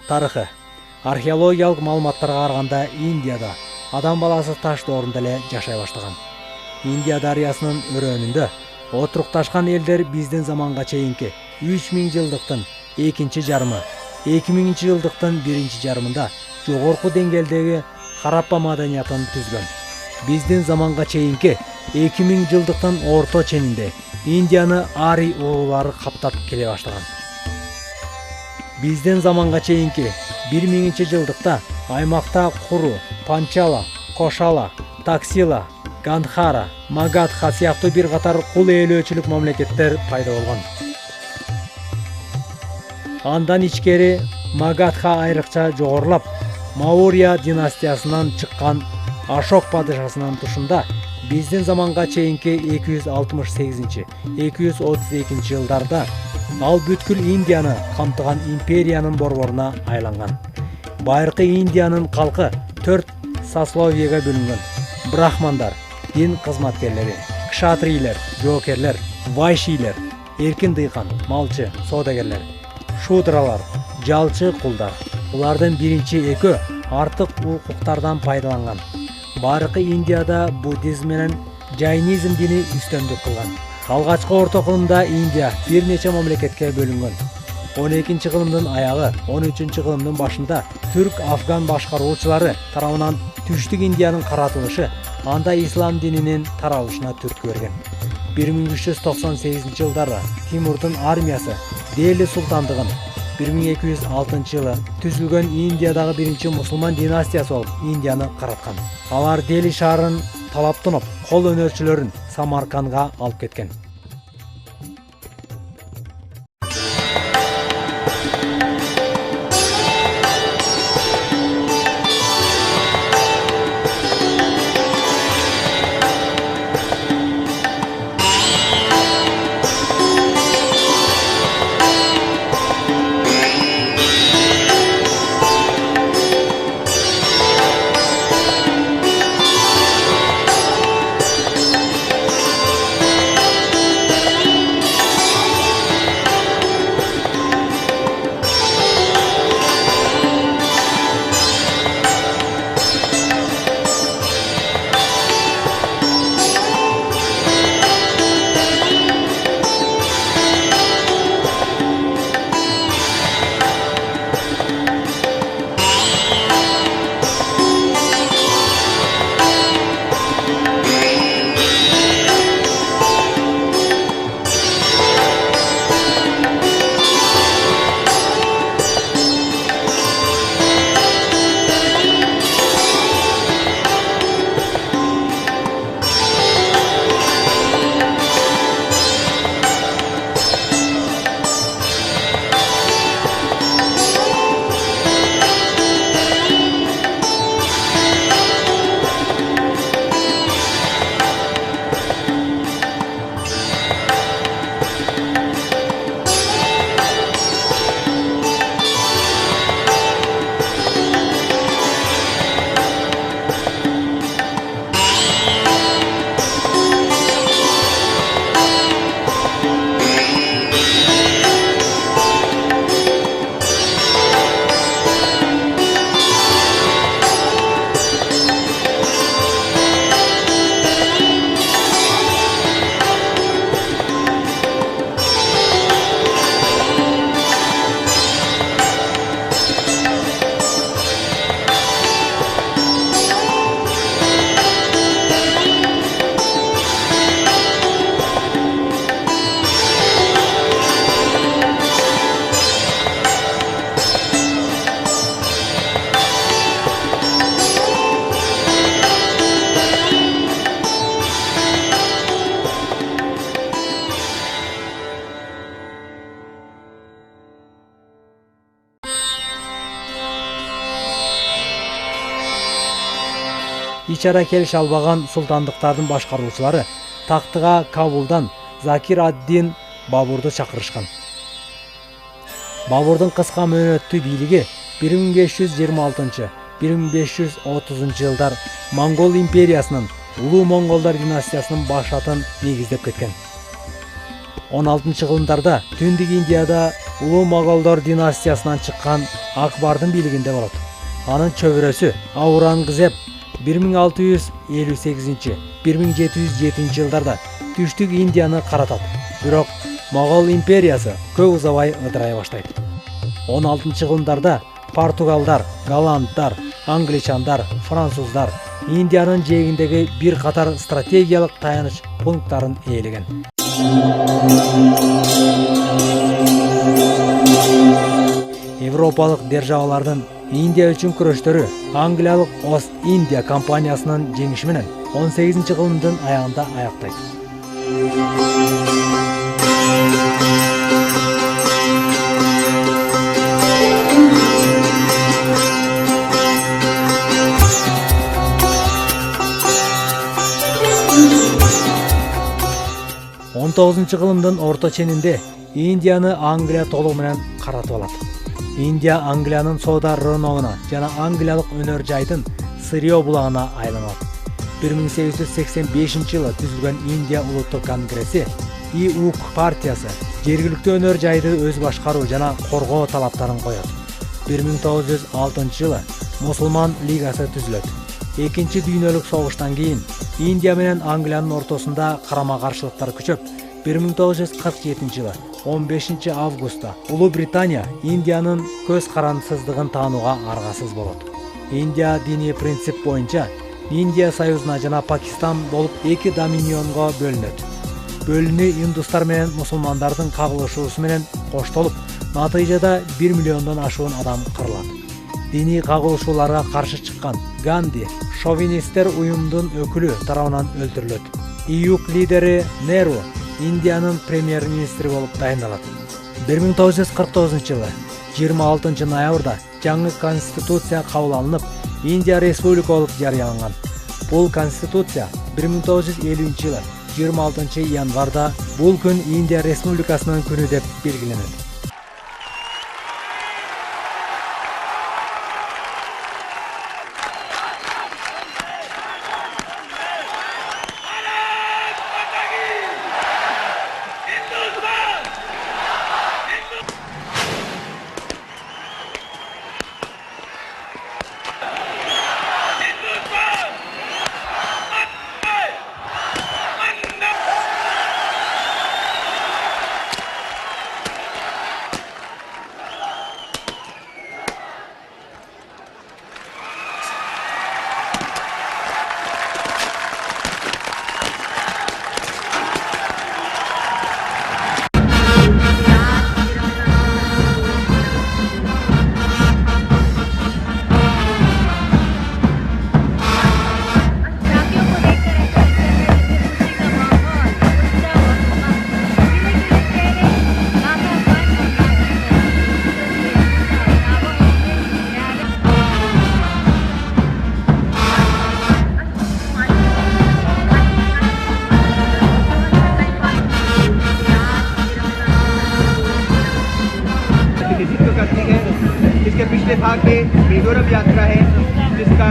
Тарыхы. Археологиялык маалыматтарга караганда Индияда адам баласы таш доорунда эле жашай баштаган. Индия дарыясынын өрөөнүндө отурукташкан элдер биздин заманга чейинки 3000 жылдыктын экинчи жарымы, 2000 жылдыктын биринчи жарымында жогорку деңгээлдеги Хараппа маданиятын түзгөн. Биздин заманга чейинки 2000 жылдыктын орто ченинде Индияны Ари улуулары каптап келе баштаган. Биздин заманга чейинки 1000 жылдыкта аймакта Куру, Панчала, Кошала, Таксила, Гандхара, Магадха сыяктуу бир катар кул ээлөөчүлүк мамлекеттер пайда болгон. Андан ичкери Магадха айрыкча жогорулап, Маурья династиясынан чыккан Ашок падышасынын тушунда биздин заманга чейинки 268-232 жылдарда ал бүткүл Индияны камтыган империянын борборуна айланган. Байыркы Индиянын калкы 4 сословияга бөлүнгөн. Брахмандар, дин кызматкерлери, кшатрийлер, жоокерлер, вайшилер, эркин дыйкан, малчы, соодагерлер, шудралар, жалчы кулдар. Булардын биринчи экөө артык укуктардан пайдаланган. Байыркы Индияда буддизм менен жайнизм дини үстөмдүк кылган. Алгачкы орто кылымда Индия бир нече мамлекетке бөлүнгөн. 12-чи кылымдын аягы, 13-чү кылымдын башында түрк-афган башкаруучулары тарабынан түштүк Индиянын каратылышы анда ислам дининин таралышына түрткү берген. 1398 жылдары Тимурдун армиясы Дели султандыгын 1206 жылы түзүлгөн Индиядагы биринчи мусулман династиясы болуп Индияны караткан. Алар Дели шаарын талаптанып, кол өнөрчүлөрүн Самаркандга алып кеткен. ичара келише албаган султандыктардын башкаруучулары тактыга Кабулдан Закир ад-Дин Бабурду чакырышкан. Бабурдун кыска мөөнөттүү бийлиги 1526-1530 жылдар Монгол империясынын Улуу Монголдар династиясынын башатын негиздеп кеткен. 16-кылымдарда Түндүк Индияда Улуу Моголдор династиясынан чыккан Акбардын бийлигинде болот. Анын чөбүрөсү Аурангзеб 1658-1707 жылдарда түштүк Индияны каратат. Бирок Могол империясы көп узабай ыдырай баштайт. 16-кылымдарда португалдар, голланддар, англичандар, француздар Индиянын жээгиндеги бир катар стратегиялык таяныч пункттарын ээлеген. Европалык державалардын Индия үчүн күрөштөрү Англиялык Ост-Индия компаниясынын жеңиши менен 18-кылымдын аягында аяктайт. 19-кылымдын орто ченинде Индияны Англия толугу менен каратып алат. Индия Англиянын соода рыногуна жана англиялык өнөр жайдын Сырьё булагына айланат. 1885-жылы түзүлгөн Индия улуттук конгресси ИУК партиясы жергиликтүү өнөр жайды өз башкаруу жана коргоо талаптарын коёт. 1906-жылы Мусулман лигасы түзүлөт. Экинчи дүйнөлүк согуштан кийин Индия менен Англиянын ортосунда карама-каршылыктар күчөп, 1947-жылы 15 августта Улуу Британия Индиянын көз карандысыздыгын таанууга аргасыз болот. Индия диний принцип боюнча Индия союзуна жана Пакистан болуп эки доминионго бөлүнөт. Бөлүнүү индустар менен мусулмандардын кагылышуусу менен коштолуп, натыйжада 1 миллиондон ашуун адам кырылат. Диний кагылышууларга каршы чыккан Ганди шовинисттер уюмдун өкүлү тарабынан өлтүрүлөт. ИЮК лидери Неру Индиянын премьер-министри болуп дайындалат. 1949-жылы 26 ноябрда жаңы конституция кабыл алынып, Индия республика болуп жарыяланган. Бул конституция 1950-жылы 26 январда бул күн Индия республикасынын күнү деп белгиленет. इसके पिछले भाग में मिजोरम यात्रा है जिसका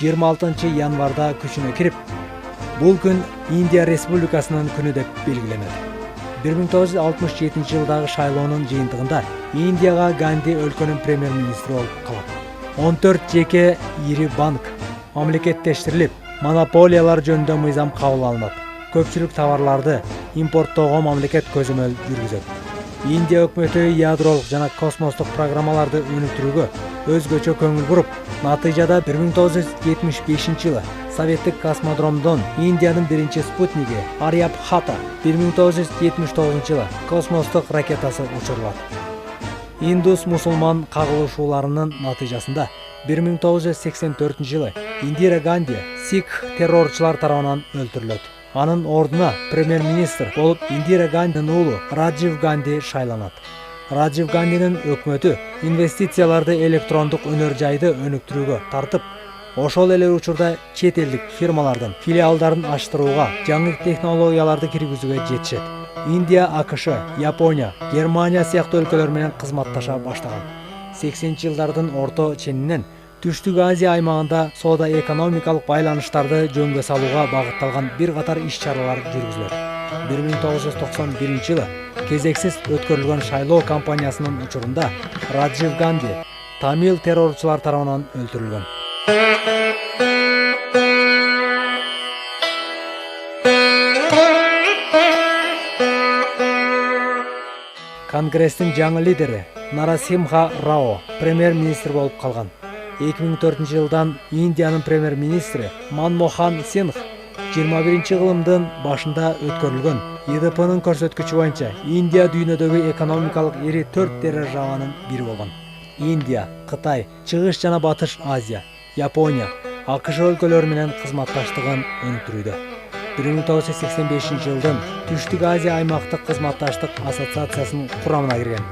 26 январда күчүнө кирип, бул күн Индия Республикасынын күнү деп белгиленет. 1967 жылдагы шайлоонун жыйынтыгында Индияга Ганди өлкөнүн премьер-министри болуп калат. 14 жеке ири банк мамлекеттештирилип, монополиялар жөнүндө мыйзам кабыл алынат. Көпчүлүк товарларды импорттоого мамлекет көзөмөл жүргүзөт. Индия өкмөтү ядролук жана космостук программаларды өнүктүрүүгө өзгөчө көңүл буруп, натыйжада 1975 жылы Советтик космодромдон Индиянын биринчи спутниги Арьябхата, 1979 жылы космостук ракетасы учурулат. Индус мусулман кагылышууларынын натыйжасында 1984 жылы Индира Ганди сикх террорчулар тарабынан өлтүрүлөт. Анын ордуна премьер-министр болуп Индира Гандинин уулу Раджив Ганди шайланат. Раджив Гандинин өкмөтү инвестицияларды электрондук өнөр жайды өнүктүрүүгө тартып, ошол эле учурда чет элдик фирмалардын филиалдарын аштырууга, жаңы технологияларды киргизүүгө жетишет. Индия, АКШ, Япония, Германия сыяктуу өлкөлөр менен кызматташа баштаган. 80 жылдардын орто ченинен Түштүк Азия аймагында соода-экономикалык байланыштарды жөнгө салууга багытталган бир катар иш-чаралар жүргүзүлөт. 1991 жылы кезексиз өткөрүлгөн шайлоо кампаниясынын учурунда Раджив Ганди тамил террорчулар тарабынан өлтүрүлгөн. Конгресстин жаңы лидери Нарасимха Рао премьер-министр болуп калган. 2004 жылдан Индиянын премьер-министри Манмохан Сингх 21 кылымдын башында өткөрүлгөн ИДПнын көрсөткүчү боюнча Индия дүйнөдөгү экономикалык ири 4 державанын бири болгон. Индия, Кытай, Чыгыш жана Батыш Азия, Япония, АКШ өлкөлөрү менен кызматташтыгын өнүктүрүүдө. 1985 жылдын Түштүк Азия аймактык кызматташтык ассоциациясынын курамына кирген.